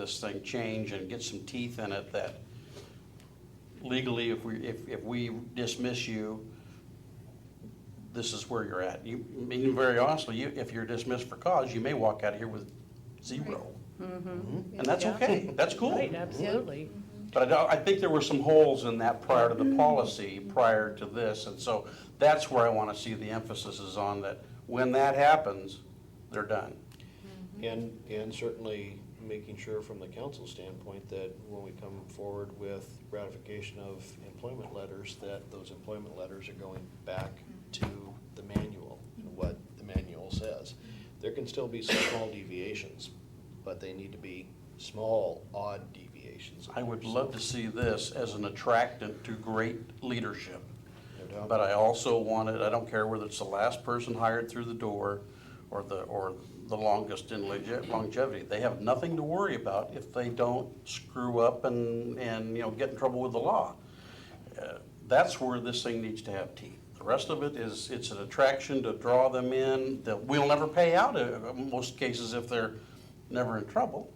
this thing change and get some teeth in it that legally, if we dismiss you, this is where you're at. You, I mean, very honestly, if you're dismissed for cause, you may walk out of here with 0. And that's Yeah. okay, that's cool. Right, absolutely. But I think there were some holes in that prior to the policy, prior to this, and so that's where I want to see the emphasis is on that. When that happens, they're done. And certainly making sure from the council standpoint that when we come forward with ratification of employment letters, that those employment letters are going back to the manual, what the manual says. There can still be some small deviations, but they need to be small, odd deviations. I would love to see this as an attractant to great leadership. No doubt. But I also want it, I don't care whether it's the last person hired through the door or the longest in longevity. They have nothing to worry about if they don't screw up and get in trouble with the law. That's where this thing needs to have teeth. The rest of it is, it's an attraction to draw them in, that we'll never pay out in most cases if they're never in trouble.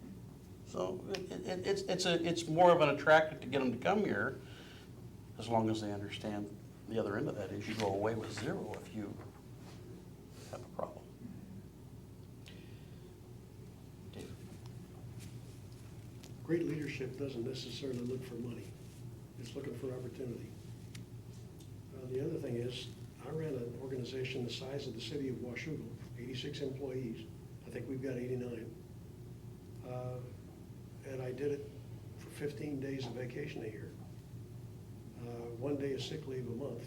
So it's more of an attractant to get them to come here, as long as they understand the other end of that is you go away with 0 if you have a problem. Dave? Great leadership doesn't necessarily look for money. It's looking for opportunity. The other thing is, I ran an organization the size of the city of Washougal, 86 employees. I think we've got 89. And I did it for 15 days of vacation a year. 1 day of sick leave a month,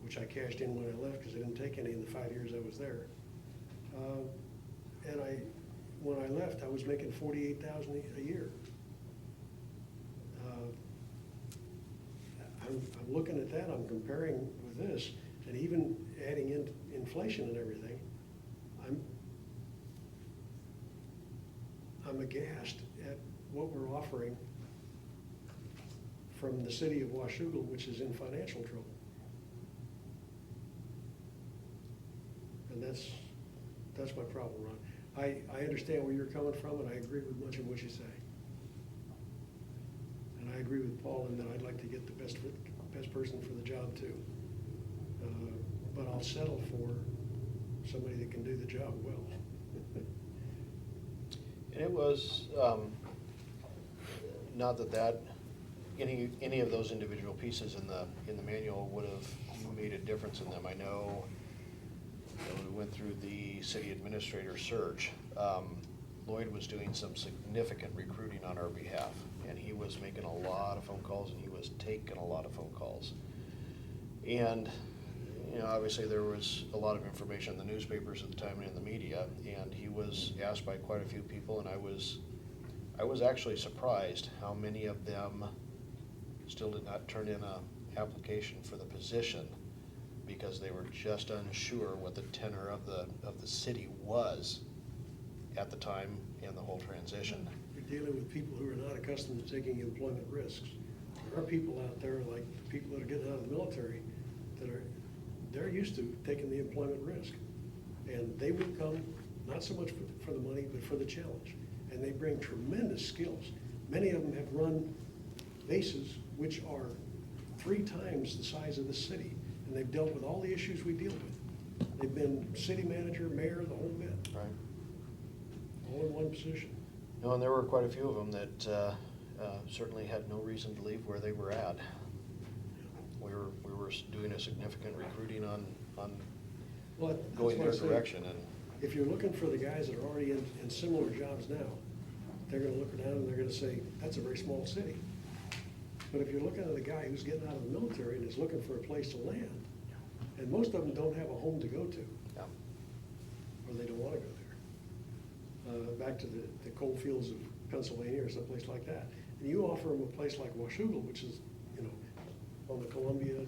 which I cashed in when I left because I didn't take any in the 5 years I was there. And when I left, I was making $48,000 a year. I'm looking at that, I'm comparing with this, and even adding in inflation and everything, I'm aghast at what we're offering from the city of Washougal, which is in financial trouble. And that's my problem, Ron. I understand where you're coming from, and I agree with much of what you say. And I agree with Paul in that I'd like to get the best person for the job too. But I'll settle for somebody that can do the job well. And it was, not that any of those individual pieces in the manual would have made a difference in them. I know we went through the city administrator search. Lloyd was doing some significant recruiting on our behalf, and he was making a lot of phone calls, and he was taking a lot of phone calls. And obviously there was a lot of information in the newspapers at the time and in the media, and he was asked by quite a few people, and I was actually surprised how many of them still did not turn in an application for the position because they were just unsure what the tenor of the city was at the time in the whole transition. You're dealing with people who are not accustomed to taking employment risks. There are people out there, like people that are getting out of the military, they're used to taking the employment risk. And they would come, not so much for the money, but for the challenge. And they bring tremendous skills. Many of them have run bases which are 3 times the size of the city. And they've dealt with all the issues we deal with. They've been city manager, mayor, the whole bit. Right. All in one position. No, and there were quite a few of them that certainly had no reason to leave where they were at. We were doing a significant recruiting on Well, that's going why their I say, direction, and if you're looking for the guys that are already in similar jobs now, they're gonna look around and they're gonna say, that's a very small city. But if you're looking at a guy who's getting out of the military and is looking for a place to land, and most of them don't have a home to go to, yeah. or they don't wanna go there. Back to the coal fields of Pennsylvania or someplace like that. And you offer them a place like Washougal, which is, on the Columbia,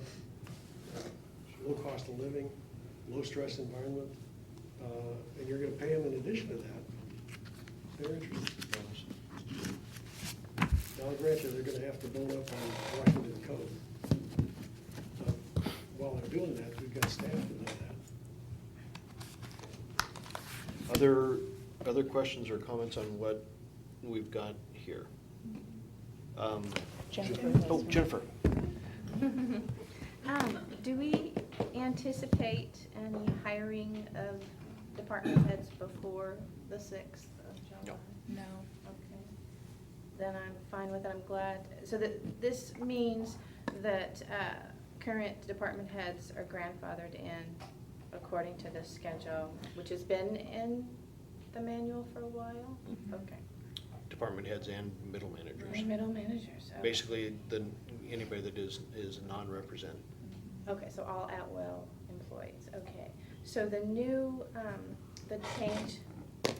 low cost of living, low stress environment, and you're gonna pay them in addition to that, they're interested. Now, I'll grant you, they're gonna have to bone up on Washington code. But while they're doing that, we've got staff to do that. Other questions or comments on what we've got here. Jennifer. Oh, Jennifer. Do we anticipate any hiring of department heads before the 6th of July? No. No. Okay. Then I'm fine with it, I'm glad. So that, this means that current department heads are grandfathered in according to this schedule, which has been in the manual for a while? Mhm. Okay. Department heads and middle managers. And middle managers, okay. Basically, anybody that is a non-represent. Okay, so all at-will employees, okay. So the new, the change,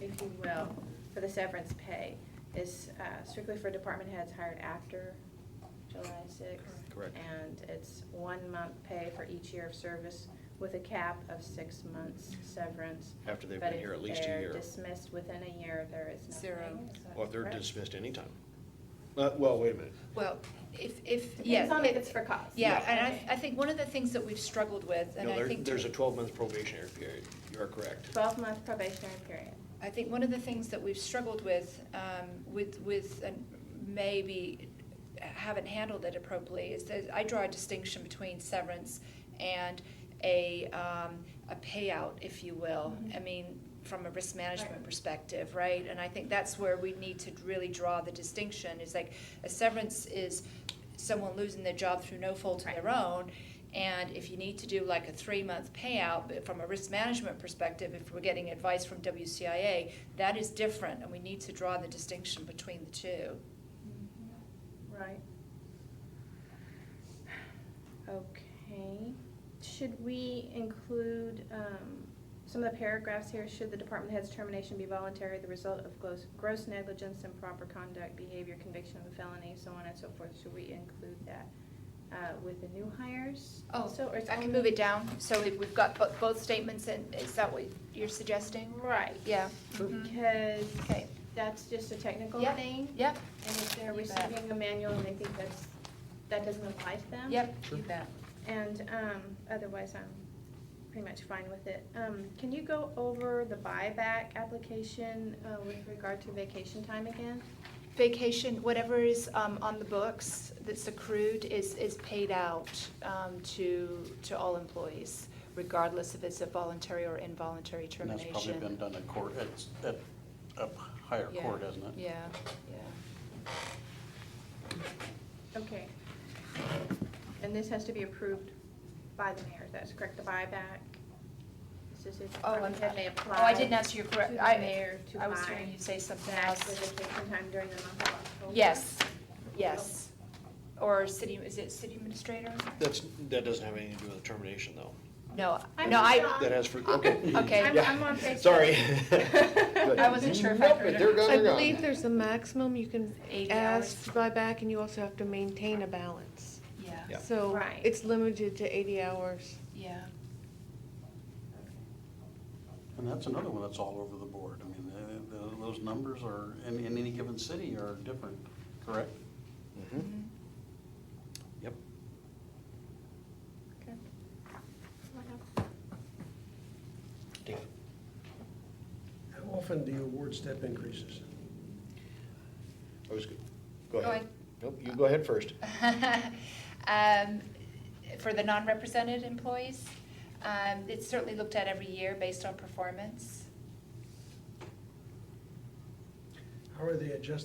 if you will, for the severance pay is strictly for department heads hired after July 6th. Correct. And it's 1 month pay for each year of service with a cap of 6 months severance. After they've But been here at least a if year. they're dismissed within a year, there is nothing. Zero. Is that Or if they're correct? dismissed anytime. Well, wait a minute. Well, yeah. Depends on if it's for cause. Yeah, and Okay. I think one of the things that we've struggled with, and No, I think. there's a 12-month probationary period. You are correct. 12-month probationary period. I think one of the things that we've struggled with, and maybe haven't handled it appropriately, is that I draw a distinction between severance and a payout, if you will. Mhm. I mean, from a risk management Right. perspective, right? And I think that's where we need to really draw the distinction, is like, a severance is someone losing their job through no fault of Right. their own. And if you need to do like a 3-month payout, but from a risk management perspective, if we're getting advice from WCIA, that is different, and we need to draw the distinction between the two. Right. Okay. Should we include some of the paragraphs here? Should the department head's termination be voluntary, the result of gross negligence, improper conduct, behavior, conviction of a felony, so on and so forth? Should we include that with the new hires also? Or it's I can only- move it down, so if we've got both statements in, is that what you're suggesting? Right. Yeah. Because Okay. that's just a technical Yep. thing. Yep. And if they're You bet. receiving a manual and they think that doesn't apply to them. Yep, you bet. And otherwise, I'm pretty much fine with it. Can you go over the buyback application with regard to vacation time again? Vacation, whatever is on the books that's accrued is paid out to all employees, regardless if it's a voluntary or involuntary And termination. that's probably been done at court, at a higher Yeah. court, hasn't it? Yeah, yeah. Okay. And this has to be approved by the mayor, that's correct, the buyback? This is, I'm head may apply. I didn't answer your to correct, the mayor to I was buy hearing you say something back else. the vacation time during the month of October. Yes, yes. Or is it city administrator? That doesn't have anything to do with the termination, though. No, I'm no, just That has, okay. Okay. I'm on page Sorry. I wasn't sure if I Nope, heard they're it. gone, I they're gone. believe there's a maximum you can 80 ask hours. to buy back, and you also have to maintain a balance. Yeah, Yeah. So Right. it's limited to 80 hours. yeah. And that's another one that's all over the board. I mean, those numbers are, in any given city are different, correct? Mhm. Yep. Okay. Dave. How often do you award step increases? I was good. Go Go ahead. ahead. Nope, you go ahead first. For the non-represented employees, it's certainly looked at every year based on performance. How are they adjusted